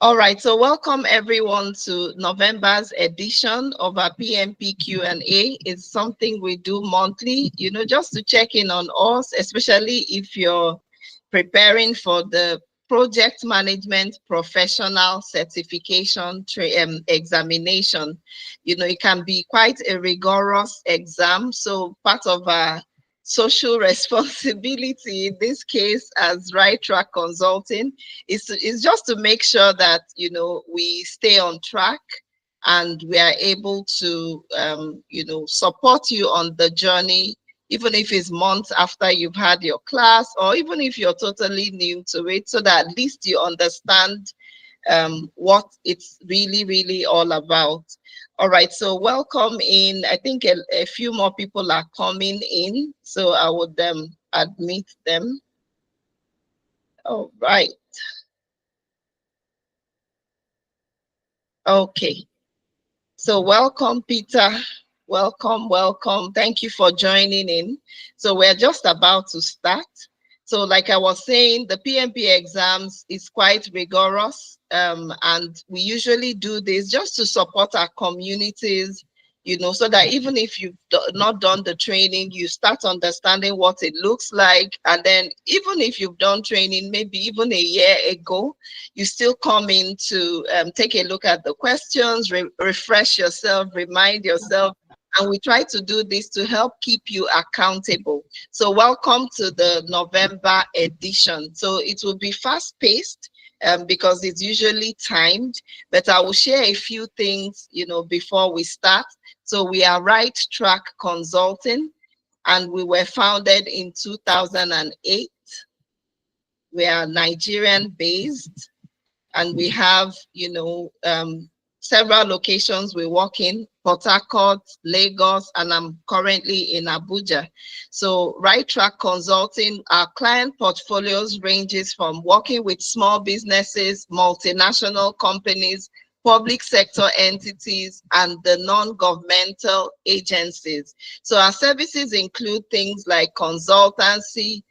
All right, so welcome everyone to November's edition of our PMP Q&A. It's something we do monthly, just to check in on us, especially if you're preparing for the project management professional certification examination. It can be quite a rigorous exam. So part of our social responsibility in this case as Right Track Consulting is just to make sure that we stay on track and we are able to support you on the journey, even if it's months after you've had your class, or even if you're totally new to it, so that at least you understand what it's really all about. All right, so welcome in. I think a few more people are coming in, so I would admit them. All right. Okay. So welcome, Peter. Welcome. Thank you for joining in. So we're just about to start. So like I was saying, the PMP exams is quite rigorous, and we usually do this just to support our communities, so that even if you've not done the training, you start understanding what it looks like. And then even if you've done training, maybe even a year ago, you still come in to take a look at the questions, refresh yourself, remind yourself. And we try to do this to help keep you accountable. So welcome to the November edition. So it will be fast paced because it's usually timed, but I will share a few things, before we start. So we are Right Track Consulting, and we were founded in 2008. We are Nigerian based, and we have, several locations we work in: Port Harcourt, Lagos, and I'm currently in Abuja. So Right Track Consulting, our client portfolios ranges from working with small businesses, multinational companies, public sector entities, and the non-governmental agencies. So our services include things like consultancy,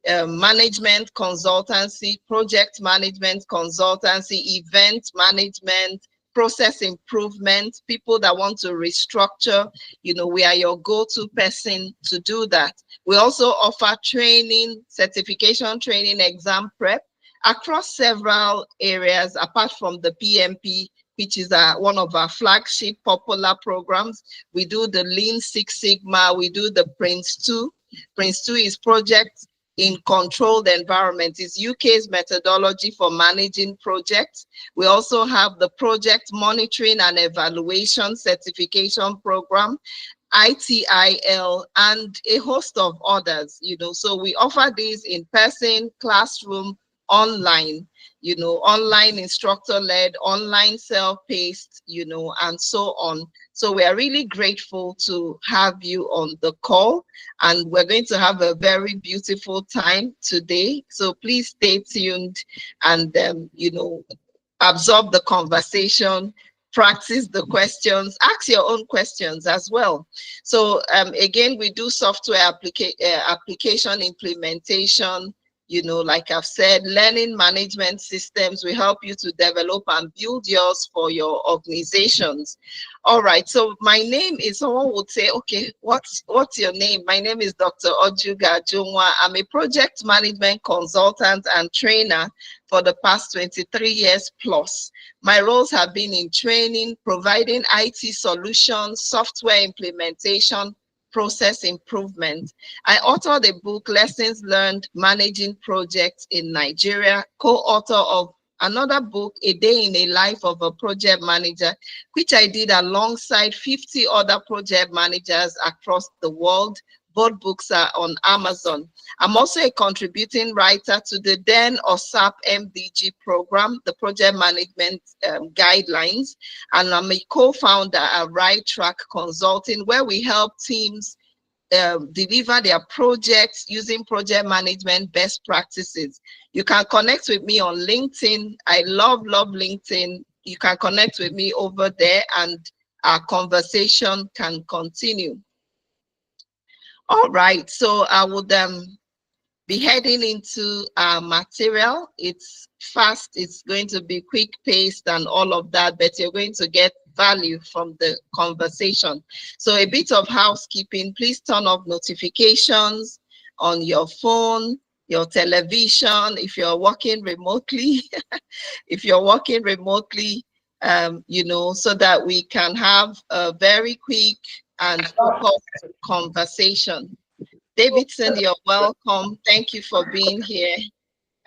management consultancy, project management consultancy, event management, process improvement, people that want to restructure, we are your go-to person to do that. We also offer training, certification training, exam prep across several areas apart from the PMP, which is one of our flagship popular programs. We do the Lean Six Sigma, we do the Prince 2. Prince 2 is project in controlled environment. Is UK's methodology for managing projects. We also have the project monitoring and evaluation certification program, ITIL, and a host of others, so we offer these in person, classroom, online, online instructor-led, online self-paced, and so on. So we are really grateful to have you on the call, and we're going to have a very beautiful time today. So please stay tuned and, absorb the conversation, practice the questions, ask your own questions as well. So again, we do software application implementation, like I've said, learning management systems. We help you to develop and build yours for your organizations. All right, so my name is, someone would say, okay, what's your name? My name is Dr. Ojuga Jumwa. I'm a project management consultant and trainer for the past 23 years plus. My roles have been in training, providing IT solutions, software implementation, process improvement. I authored a book, Lessons Learned Managing Projects in Nigeria, co-author of another book, A Day in the Life of a Project Manager, which I did alongside 50 other project managers across the world. Both books are on Amazon. I'm also a contributing writer to the DEN or SAP MDG program, the project management guidelines, and I'm a co-founder at Right Track Consulting, where we help teams deliver their projects using project management best practices. You can connect with me on LinkedIn. I love LinkedIn. You can connect with me over there and our conversation can continue. All right, so I would be heading into our material. It's fast, it's going to be quick paced and all of that, but you're going to get value from the conversation. So a bit of housekeeping, please turn off notifications on your phone, your television, if you're working remotely, if you're working remotely, so that we can have a very quick and focused conversation. Davidson, you're welcome. Thank you for being here.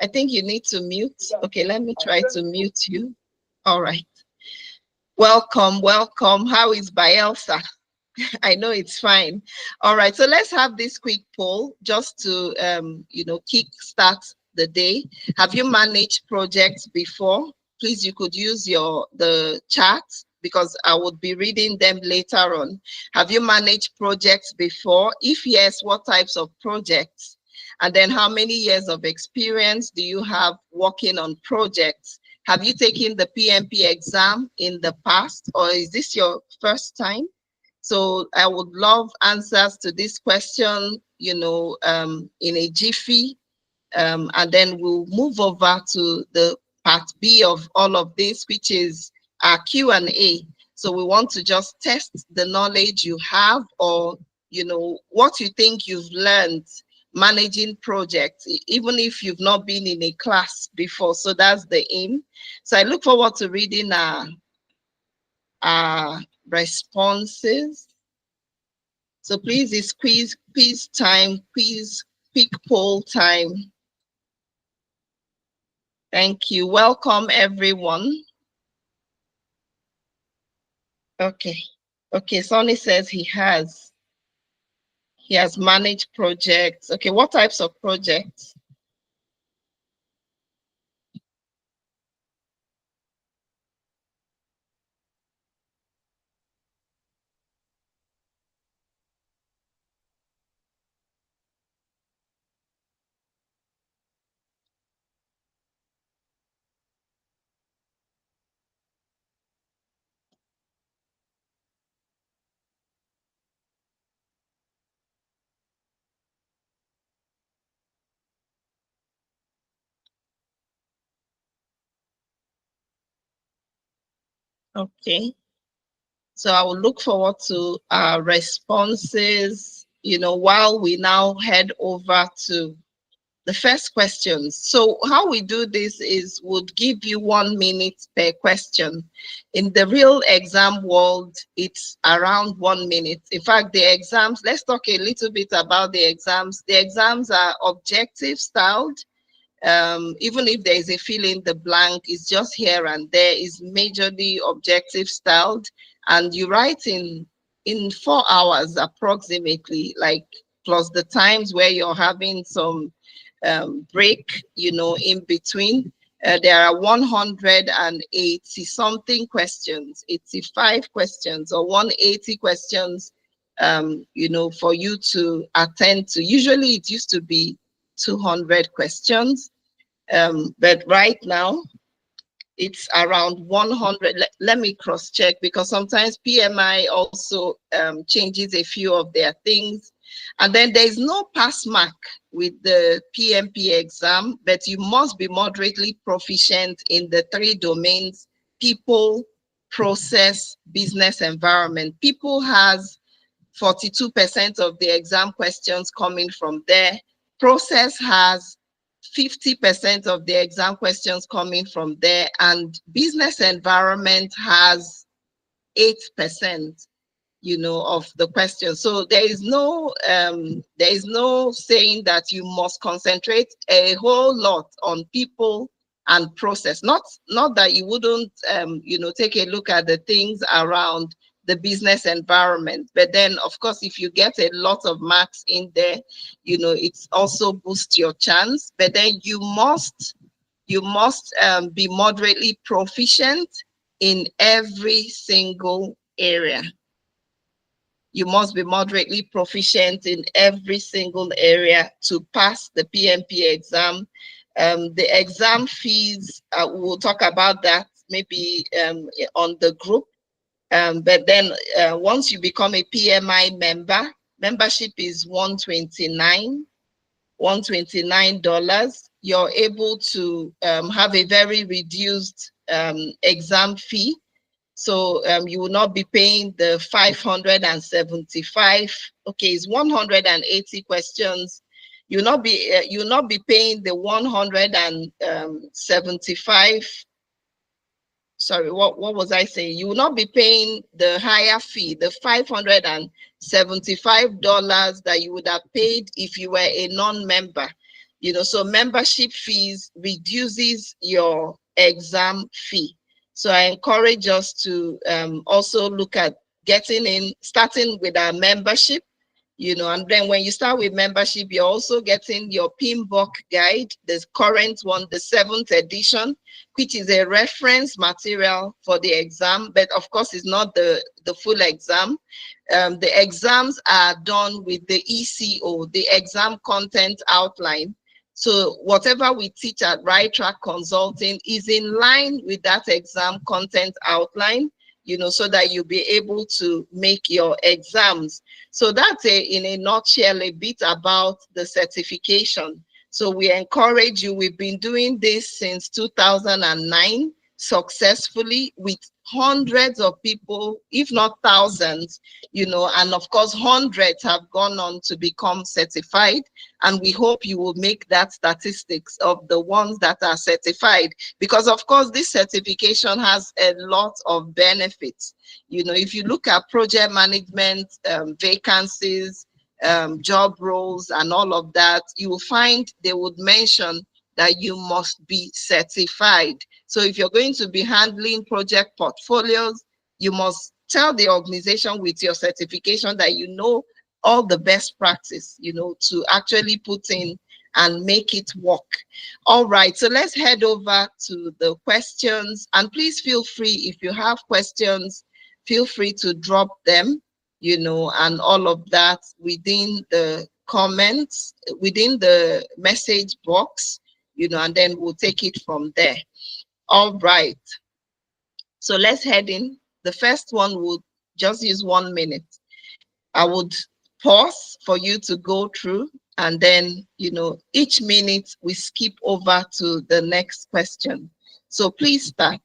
I think you need to mute. Okay, let me try to mute you. All right. Welcome, welcome. How is Bielsa? I know it's fine. All right, so let's have this quick poll just to, kick start the day. Have you managed projects before? Please, you could use the chat because I would be reading them later on. Have you managed projects before? If yes, what types of projects? And then how many years of experience do you have working on projects? Have you taken the PMP exam in the past, or is this your first time? So I would love answers to this question, in a jiffy, and then we'll move over to the part B of all of this, which is our Q&A. So we want to just test the knowledge you have, or, what you think you've learned managing projects, even if you've not been in a class before. So that's the aim. So I look forward to reading our responses. So please, it's quiz time, quick poll time. Thank you. Welcome, everyone. Okay. Okay, Sonny says he has managed projects. Okay, what types of projects? Okay. So I will look forward to our responses, while we now head over to the first questions. So how we do this is would give you 1 minute per question. In the real exam world, it's around 1 minute. In fact, the exams, let's talk a little bit about the exams. The exams are objective styled. Even if there is a fill in the blank, it's just here and there, is majorly objective styled, and you write in 4 hours approximately, like plus the times where you're having some break, in between. There are 180 something questions, 85 questions or 180 questions, for you to attend to. Usually it used to be 200 questions, but right now it's around 100. Let me cross check, because sometimes PMI also changes a few of their things. And then there's no pass mark with the PMP exam, but you must be moderately proficient in the 3 domains: people, process, business environment. People has 42% of the exam questions coming from there. Process has 50% of the exam questions coming from there, and business environment has 8%, of the questions. So there is no saying that you must concentrate a whole lot on people and process. Not that you wouldn't take a look at the things around the business environment, but then of course if you get a lot of marks in there, it's also boosts your chance. But then you must be moderately proficient in every single area. You must be moderately proficient in every single area to pass the PMP exam. The exam fees, we'll talk about that maybe on the group. But then once you become a PMI member, membership is 129. $129. You're able to have a very reduced exam fee. So you will not be paying the 575. Okay, it's 180 questions. You'll not be paying the 175. Sorry, what was I saying? You will not be paying the higher fee, the $575 that you would have paid if you were a non-member. So membership fees reduces your exam fee. So I encourage us to also look at starting with our membership. And then when you start with membership, you're also getting your PMBOK guide, the current one, the 7th edition, which is a reference material for the exam, but of course it's not the full exam. The exams are done with the ECO, the exam content outline. So whatever we teach at Right Track Consulting is in line with that exam content outline, so that you'll be able to make your exams. So that's in a nutshell, a bit about the certification. So we encourage you. We've been doing this since 2009 successfully with hundreds of people, if not thousands, and of course, hundreds have gone on to become certified. And we hope you will make that statistics of the ones that are certified, because of course, this certification has a lot of benefits. If you look at project management vacancies, job roles, and all of that, you will find they would mention that you must be certified. So if you're going to be handling project portfolios, you must tell the organization with your certification that you know all the best practice, to actually put in and make it work. All right, so let's head over to the questions. And please feel free, if you have questions, feel free to drop them, and all of that within the comments, within the message box, and then we'll take it from there. All right. So let's head in. The first one would just use 1 minute. I would pause for you to go through, and then, each minute we skip over to the next question. So please start.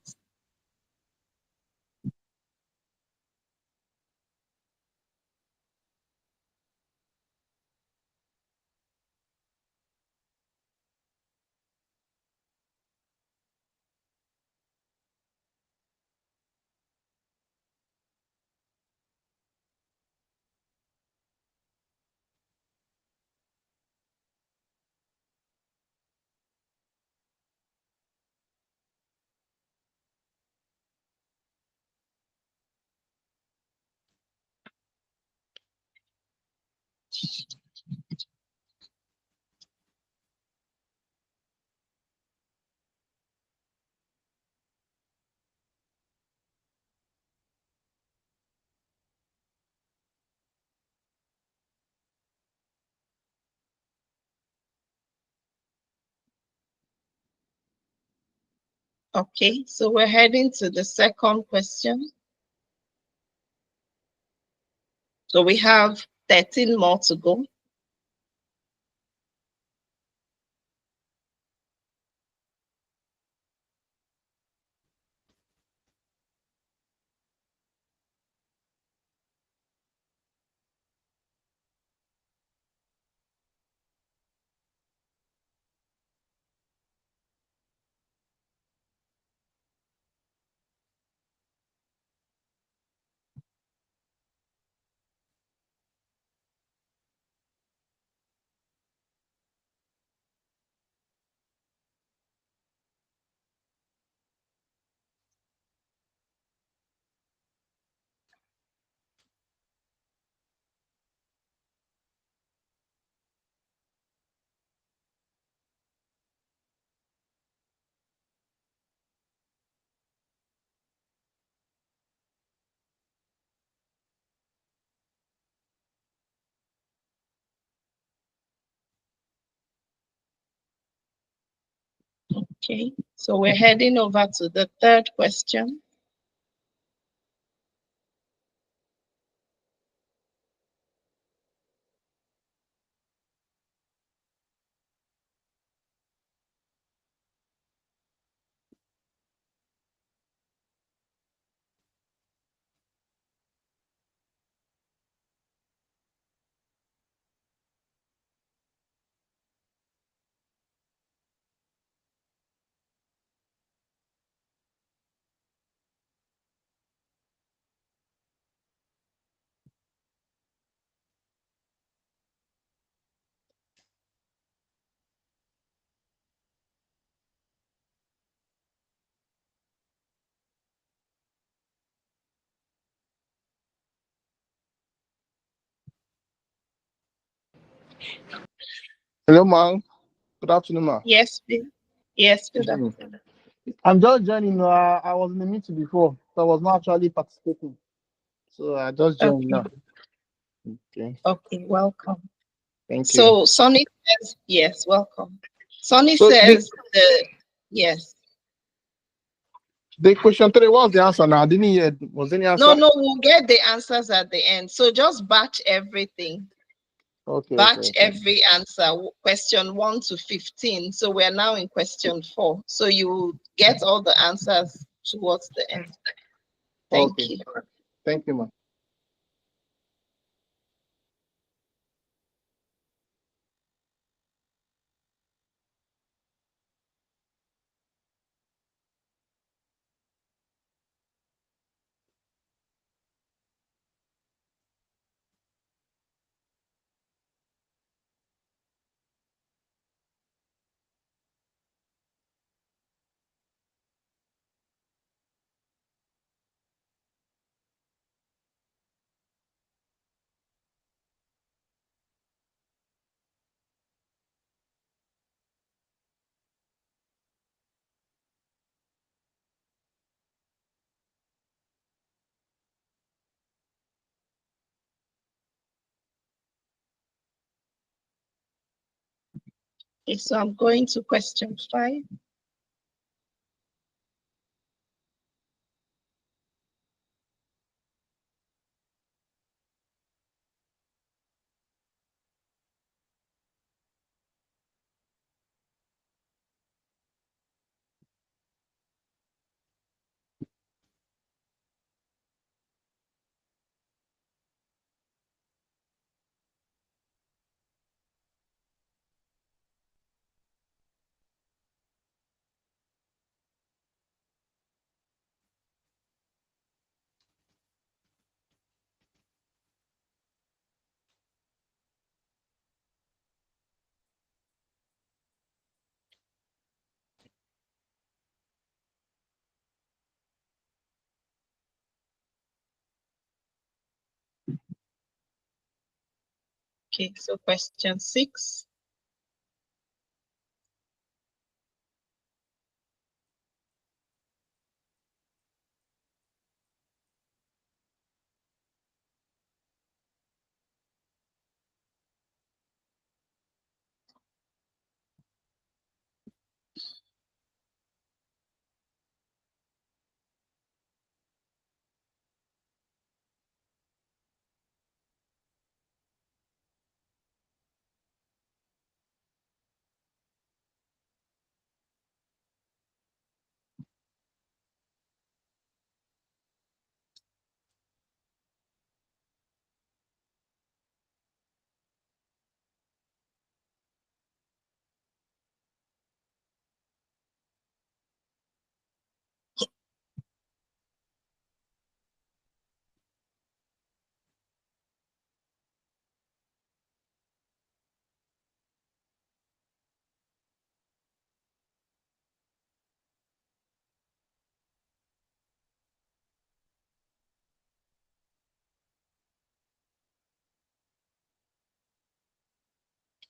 Okay, so we're heading to the second question. So we have 13 more to go. Okay, so we're heading over to the third question. Hello, ma'am. Good afternoon, ma'am. Yes, please. Yes, good Mhm. afternoon. I'm just joining. I was in the meeting before, so I was not actually participating. So I just joined Okay, now. Okay. okay, welcome. Thank you. So Sonny says, yes, welcome. Sonny So says yes. the question three, what was the answer now? I didn't hear. Was any No, answer? no, we'll get the answers at the end. So just batch everything. Okay, okay, Batch okay. every answer, question 1 to 15. So we're now in question 4. So you will get all the answers towards the end. Thank Okay. you. All right. Thank you, ma'am. Okay, so I'm going to question 5. Okay, so question 6.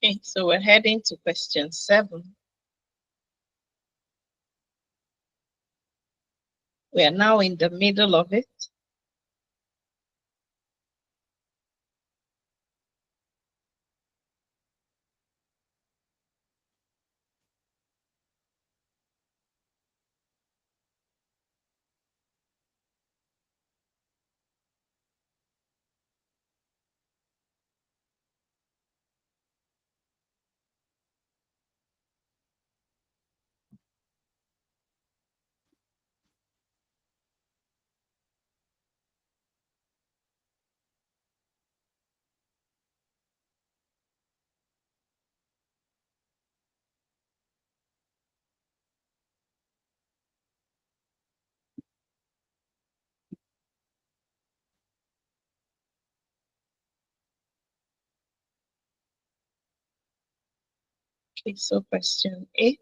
Okay, so we're heading to question 7. We are now in the middle of it. Okay, so question 8.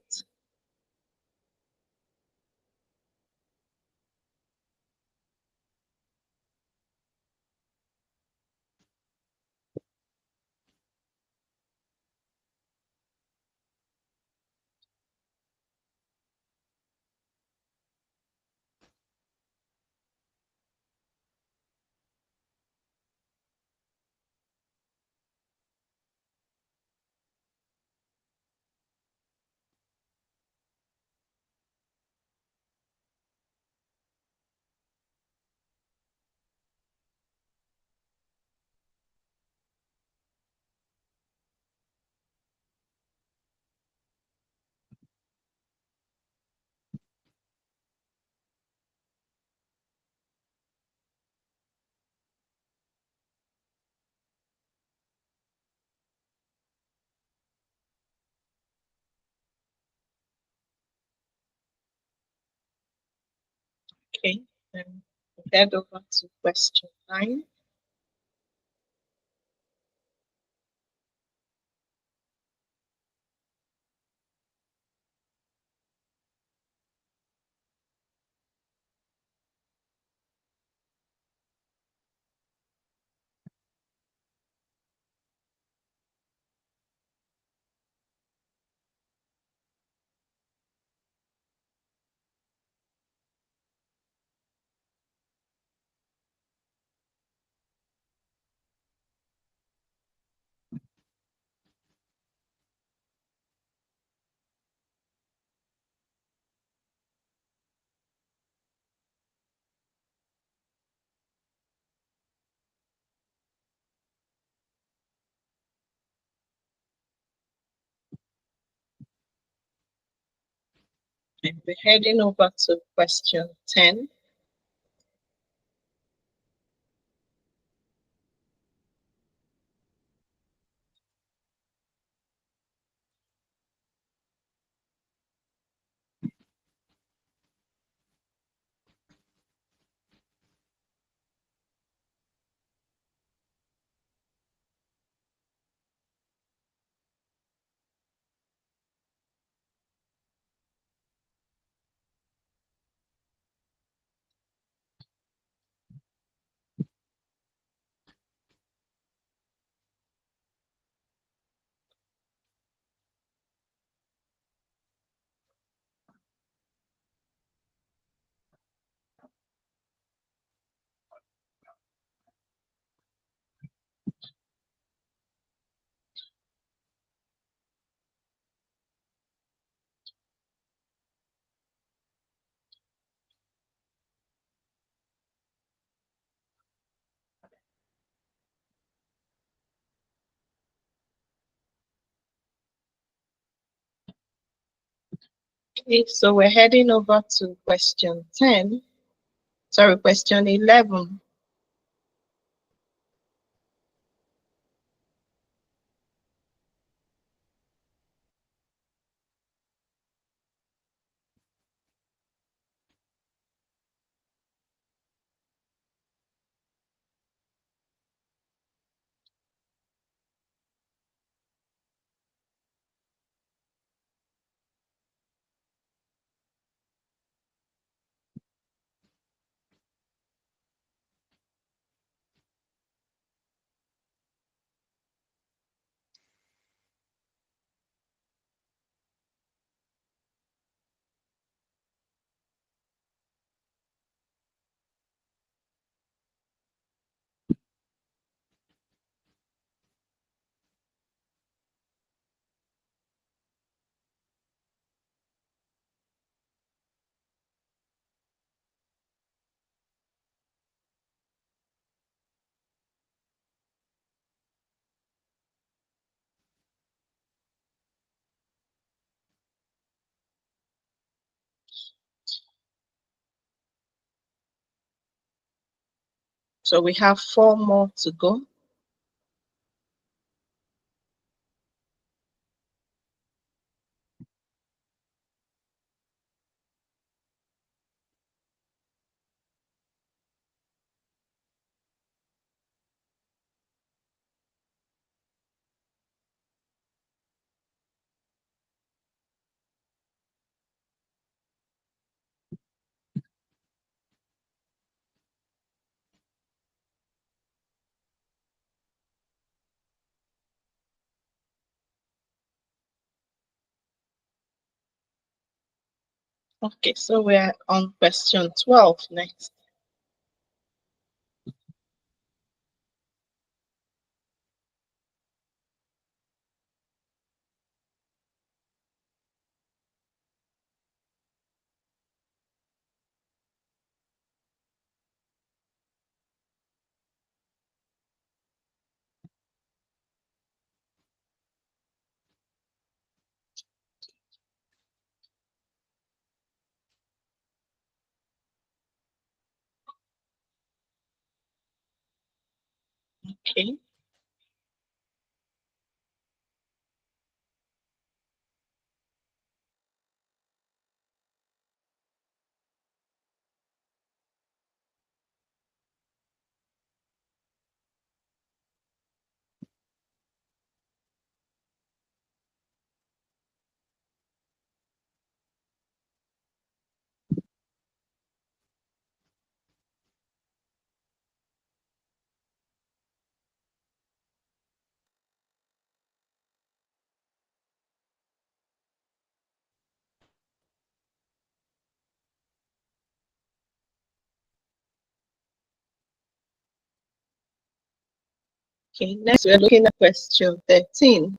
Okay, then head over to question 9. And we're heading over to question 10. Okay, so we're heading over to question 10. Sorry, question 11. So we have 4 more to go. Okay, so we're on question 12 next. Okay. Okay, next we're looking at question 13.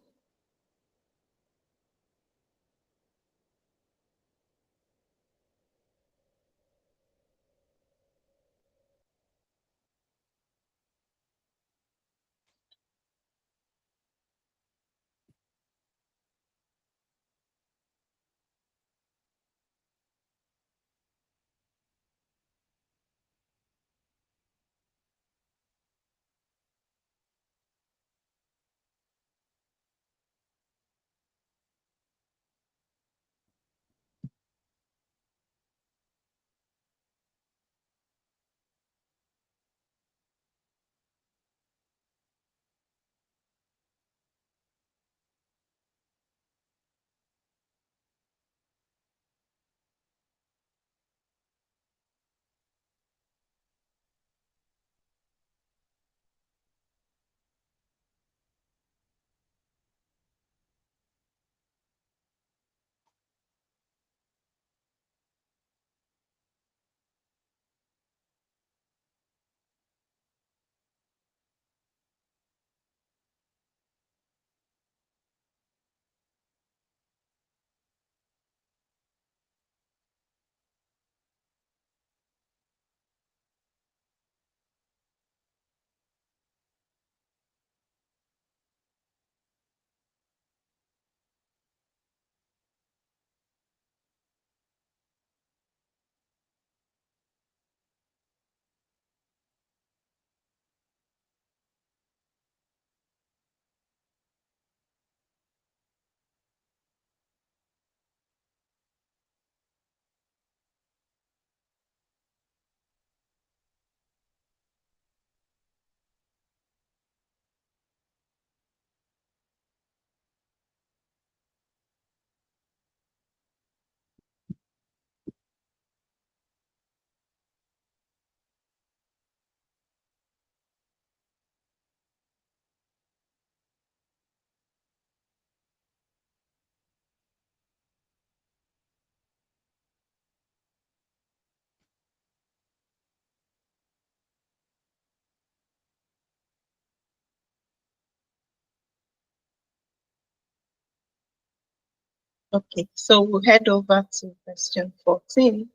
Okay, so we'll head over to question 14.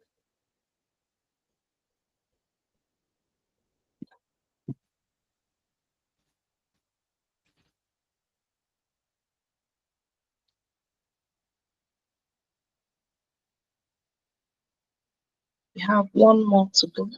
We have one more to go.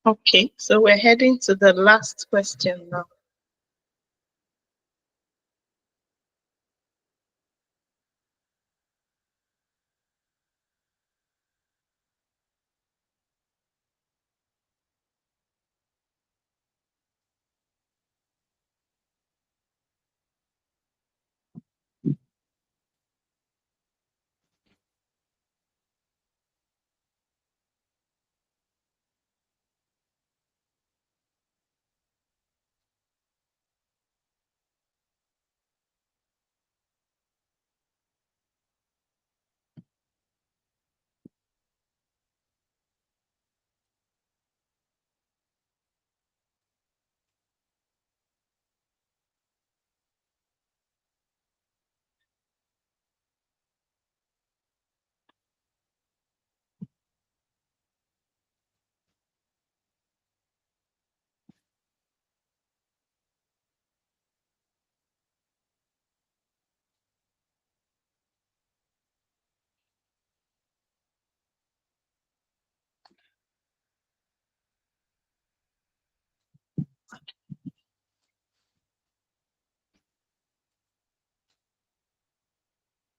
Okay, so we're heading to the last question now.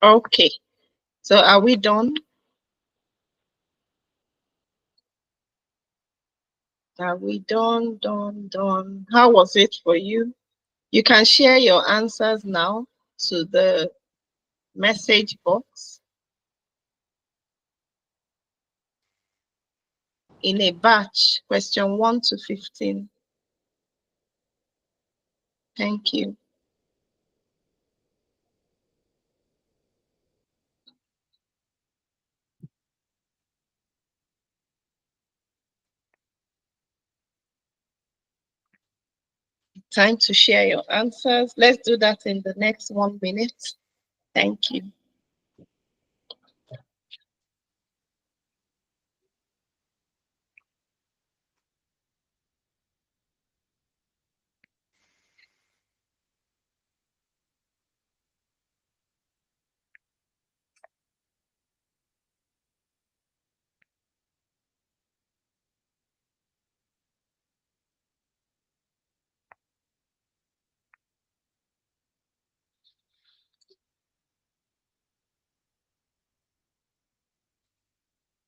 Okay. So are we done? Are we done? Done. How was it for you? You can share your answers now to the message box in a batch, question 1 to 15. Thank you. Time to share your answers. Let's do that in the next 1 minute. Thank you.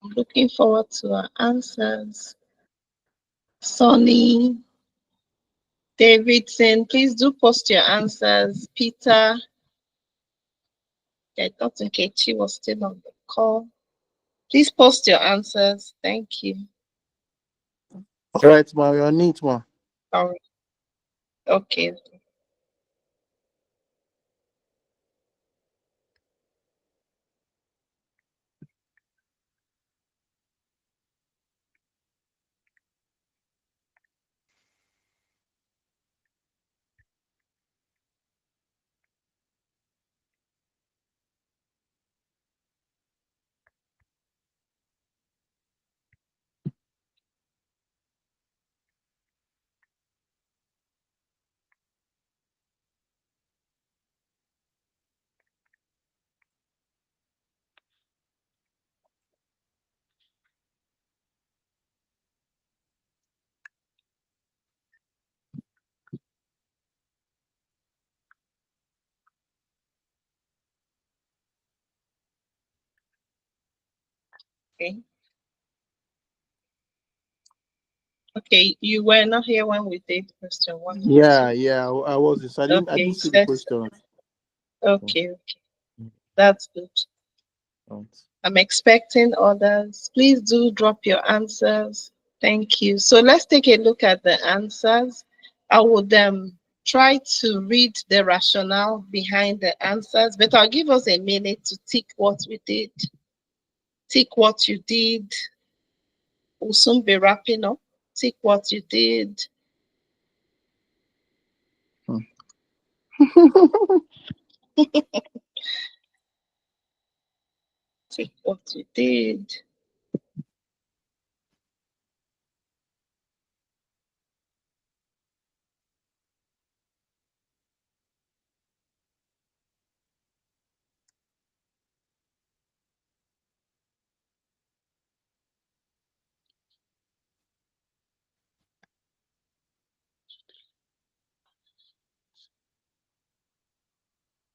I'm looking forward to our answers. Sonny, Davidson, please do post your answers. Peter, I thought Nkechi was still on the call. Please post your answers. Thank you. All right, ma, you're neat, ma. All right. Okay. Okay. Okay, you were not here when we did question 1 and Yeah, 2. yeah, I was. I didn't Okay, see the let's, question. okay, that's good. Right. I'm expecting others. Please do drop your answers. Thank you. So let's take a look at the answers. I would try to read the rationale behind the answers, but I'll give us a minute to tick what we did. Tick what you did. We'll soon be wrapping up. Tick what you did. Tick what you did.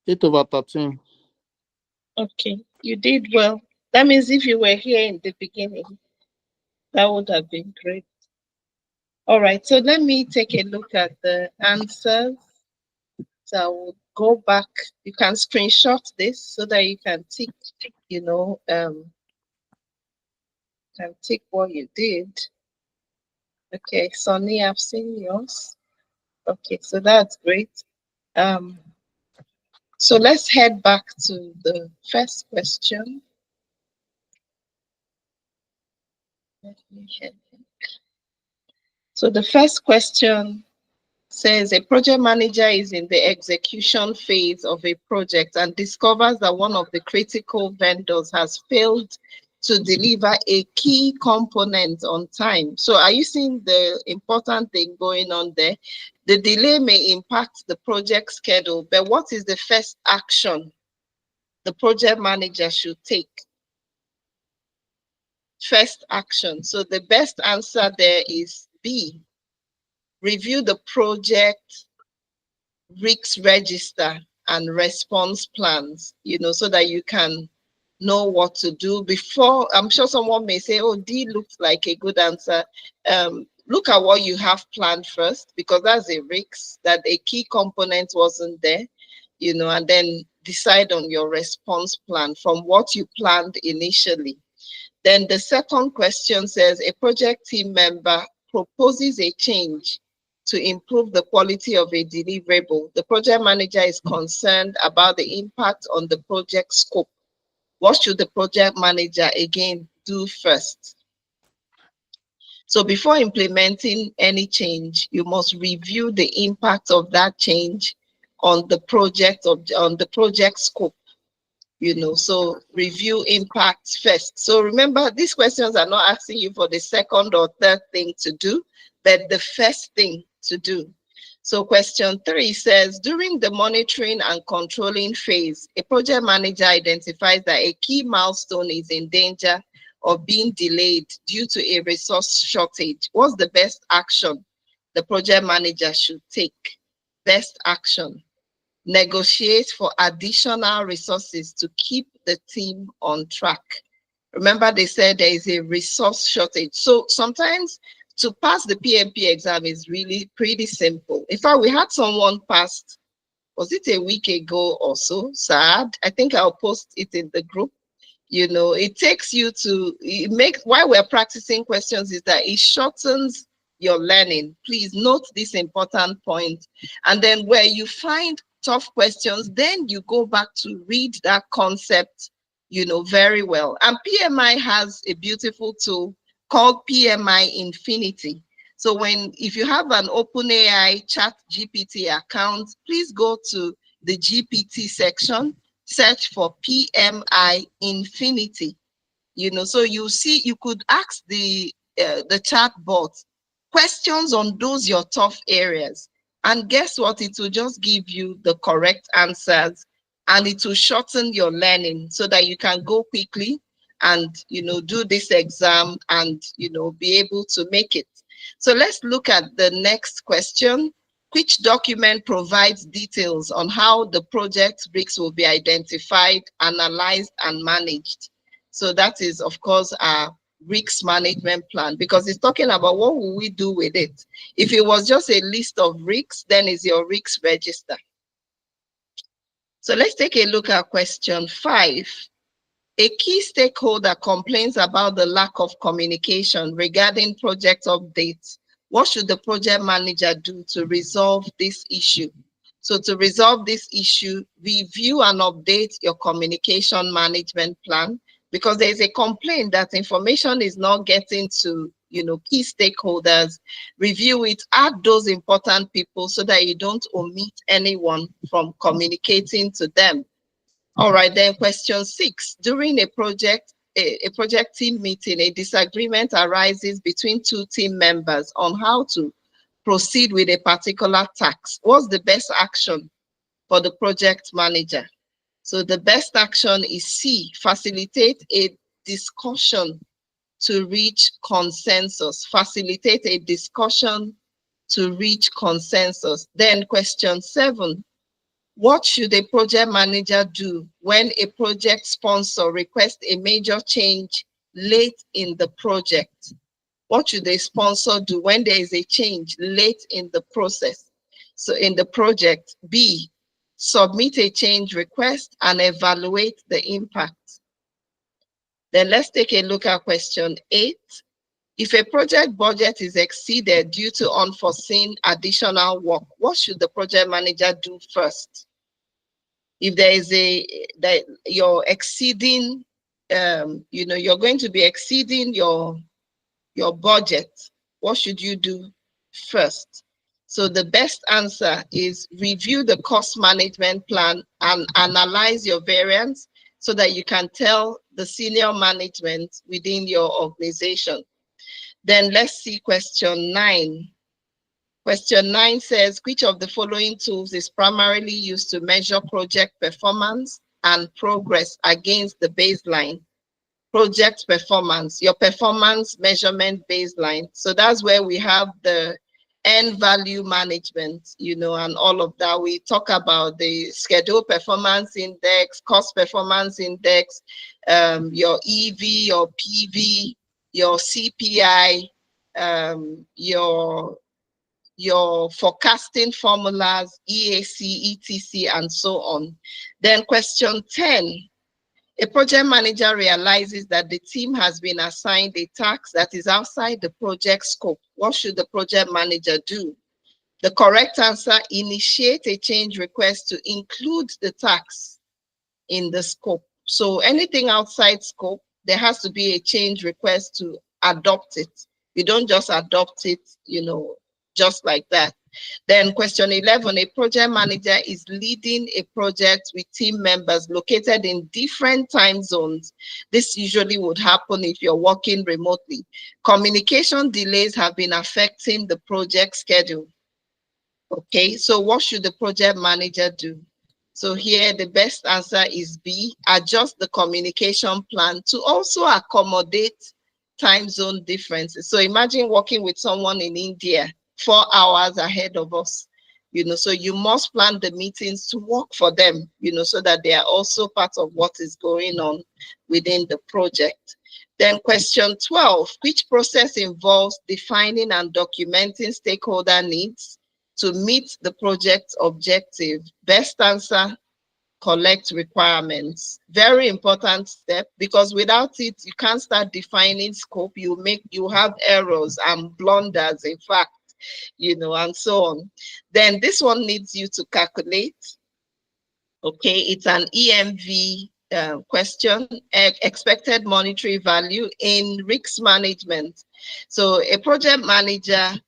Eight over 13. Okay, you did well. That means if you were here in the beginning, that would have been great. All right, so let me take a look at the answers. So I will go back. You can screenshot this so that you can tick, can tick what you did. Okay, Sonny, I've seen yours. Okay, so that's great. Um, so let's head back to the first question. Let me head back. So the first question says a project manager is in the execution phase of a project and discovers that one of the critical vendors has failed to deliver a key component on time. So are you seeing the important thing going on there? The delay may impact the project schedule, but what is the first action the project manager should take? First action. So the best answer there is B. Review the project risk register and response plans, so that you can know what to do before. I'm sure someone may say, oh, D looks like a good answer. Look at what you have planned first, because that's a risk that a key component wasn't there, and then decide on your response plan from what you planned initially. Then the second question says, a project team member proposes a change to improve the quality of a deliverable. The project manager is concerned about the impact on the project scope. What should the project manager again do first? So before implementing any change, you must review the impact of that change on the project scope. So review impacts first. So remember, these questions are not asking you for the second or third thing to do, but the first thing to do. So question 3 says, during the monitoring and controlling phase, a project manager identifies that a key milestone is in danger of being delayed due to a resource shortage. What's the best action the project manager should take? Best action: negotiate for additional resources to keep the team on track. Remember, they said there is a resource shortage. So sometimes to pass the PMP exam is really pretty simple. In fact, we had someone pass, was it a week ago or so? Sad. I think I'll post it in the group. It takes you to why we're practicing questions is that it shortens your learning. Please note this important point. And then where you find tough questions, then you go back to read that concept, very well. And PMI has a beautiful tool called PMI Infinity. So if you have an OpenAI Chat GPT account, please go to the GPT section, search for PMI Infinity. So you could ask the chat bot questions on those your tough areas, and guess what? It will just give you the correct answers, and it will shorten your learning so that you can go quickly and do this exam and be able to make it. So let's look at the next question. Which document provides details on how the project risks will be identified, analyzed, and managed? So that is, of course, our risk management plan, because it's talking about what will we do with it. If it was just a list of risks, then it's your risk register. So let's take a look at question 5. A key stakeholder complains about the lack of communication regarding project updates. What should the project manager do to resolve this issue? So to resolve this issue, review and update your communication management plan, because there is a complaint that information is not getting to key stakeholders. Review it, add those important people so that you don't omit anyone from communicating to them. All right, then question 6. During a project team meeting, a disagreement arises between two team members on how to proceed with a particular task. What's the best action for the project manager? So the best action is C, facilitate a discussion to reach consensus. Facilitate a discussion to reach consensus. Then question 7. What should a project manager do when a project sponsor requests a major change late in the project? What should a sponsor do when there is a change late in the process? So in the project, B, submit a change request and evaluate the impact. Then let's take a look at question 8. If a project budget is exceeded due to unforeseen additional work, what should the project manager do first? If there is that you're exceeding, you're going to be exceeding your budget, what should you do first? So the best answer is review the cost management plan and analyze your variance so that you can tell the senior management within your organization. Then let's see question 9. Question 9 says, which of the following tools is primarily used to measure project performance and progress against the baseline? Project performance, your performance measurement baseline. So that's where we have the end value management, and all of that. We talk about the schedule performance index, cost performance index, your EV, your PV, your CPI, your forecasting formulas, EAC, ETC, and so on. Then question 10, a project manager realizes that the team has been assigned a task that is outside the project scope. What should the project manager do? The correct answer, initiate a change request to include the task in the scope. So anything outside scope, there has to be a change request to adopt it. You don't just adopt it, just like that. Then question 11, a project manager is leading a project with team members located in different time zones. This usually would happen if you're working remotely. Communication delays have been affecting the project schedule. Okay, so what should the project manager do? So here the best answer is B, adjust the communication plan to also accommodate time zone differences. So imagine working with someone in India 4 hours ahead of us, so you must plan the meetings to work for them, so that they are also part of what is going on within the project. Then question 12, which process involves defining and documenting stakeholder needs to meet the project objective? Best answer, collect requirements. Very important step, because without it, you can't start defining scope. You have errors and blunders, in fact, and so on. Then this one needs you to calculate. Okay, it's an EMV question, expected monetary value in risk management. So a project manager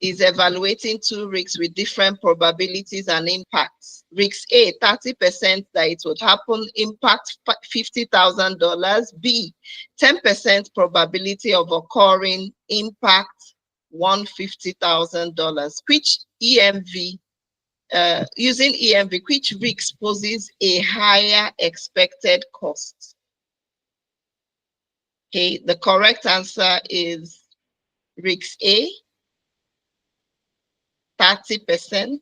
is evaluating 2 risks with different probabilities and impacts. Risk A, 30% that it would happen, impact $50,000. B, 10% probability of occurring, impact $150,000. Which EMV, using EMV, which risk poses a higher expected cost? Okay, the correct answer is risk A, 30%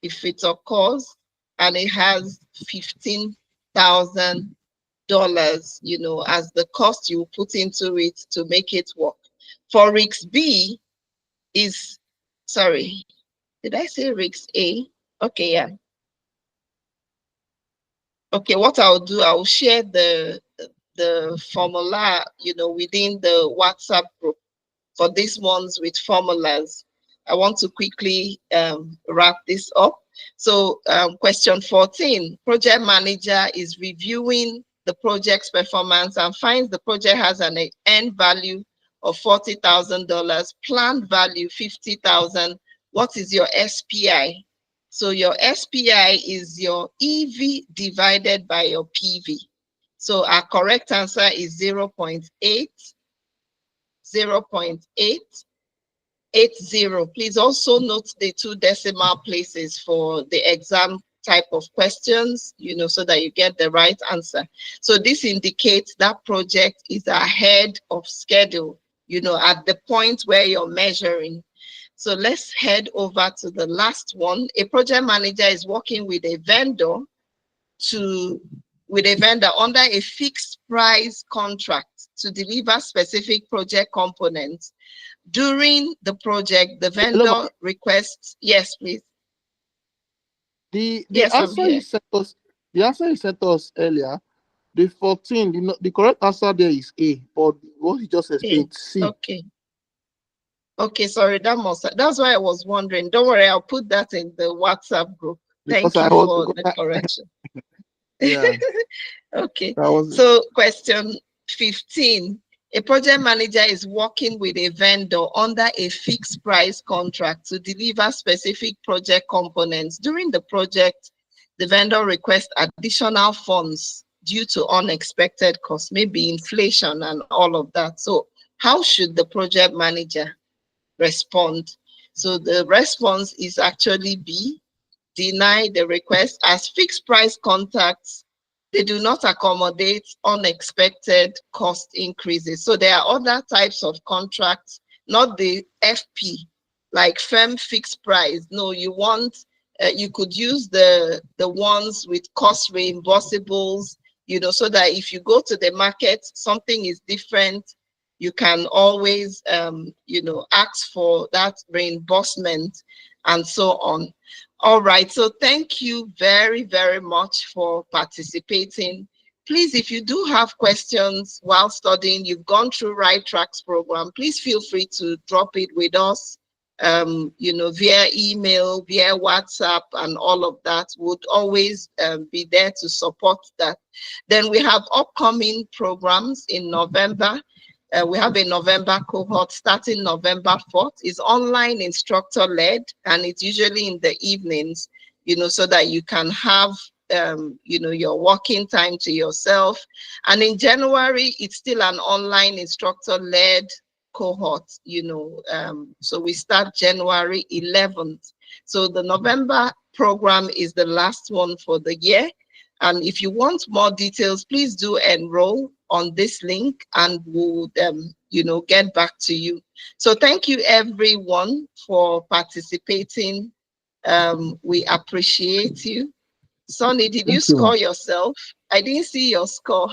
if it occurs, and it has $15,000, as the cost you put into it to make it work. For risk B is, sorry, did I say risk A? Okay, yeah. Okay, what I'll do, I'll share the formula, within the WhatsApp group for these ones with formulas. I want to quickly wrap this up. So question 14, project manager is reviewing the project's performance and finds the project has an end value of $40,000, planned value $50,000. What is your SPI? So your SPI is your EV divided by your PV. So our correct answer is 0.8. 0.880. Please also note the 2 decimal places for the exam type of questions, so that you get the right answer. So this indicates that project is ahead of schedule, at the point where you're measuring. So let's head over to the last one. A project manager is working with a vendor under a fixed price contract to deliver specific project components. During the project, the vendor requests, yes, please. The yes, answer you sent us, the answer you sent us earlier, the 14, the correct answer there is A, but what you just explained, C. Okay, sorry, that's why I was wondering. Don't worry, I'll put that in the WhatsApp group. Thank you for the correction. Yeah. Okay, so question 15. A project manager is working with a vendor under a fixed price contract to deliver specific project components. During the project, the vendor requests additional funds due to unexpected costs, maybe inflation and all of that. So how should the project manager respond? So the response is actually B, deny the request, as fixed price contracts, they do not accommodate unexpected cost increases. So there are other types of contracts, not the FP, like firm fixed price. No, you want, you could use the ones with cost reimbursables, so that if you go to the market, something is different, you can always, ask for that reimbursement and so on. All right. So thank you very, very much for participating. Please, if you do have questions while studying, you've gone through Right Tracks program, please feel free to drop it with us, via email, via WhatsApp, and all of that. Would always be there to support that. Then we have upcoming programs in November. We have a November cohort starting November 4th. It's online instructor led, and it's usually in the evenings, so that you can have, your working time to yourself. And in January, it's still an online instructor led cohort, so we start January 11th. So the November program is the last one for the year. And if you want more details, please do enroll on this link, and we'll, get back to you. So thank you everyone for participating. We appreciate you. Sonny, did you Thank you, score ma'am. yourself? I didn't see your score.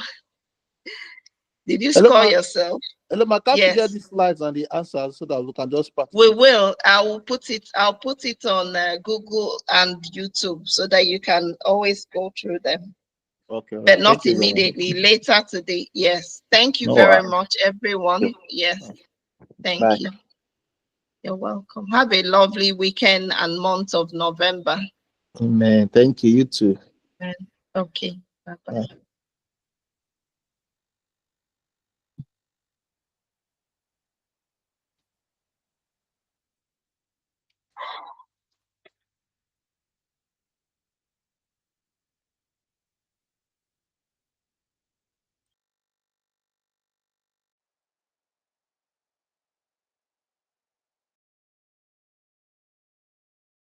Did you Hello, score ma. yourself? Hello, ma. Can't you get Yes, the slides and the answers so that we can just we practice it? will. I'll put it on Google and YouTube so that you can always go through them, Okay, all but right. not Thank you very much. immediately, later today. Yes. Thank you No very worries. much, everyone. Yes. Bye. Thank you. You're welcome. Have a lovely weekend and month of November. Amen. Thank you. You too. Okay. Bye-bye. Bye.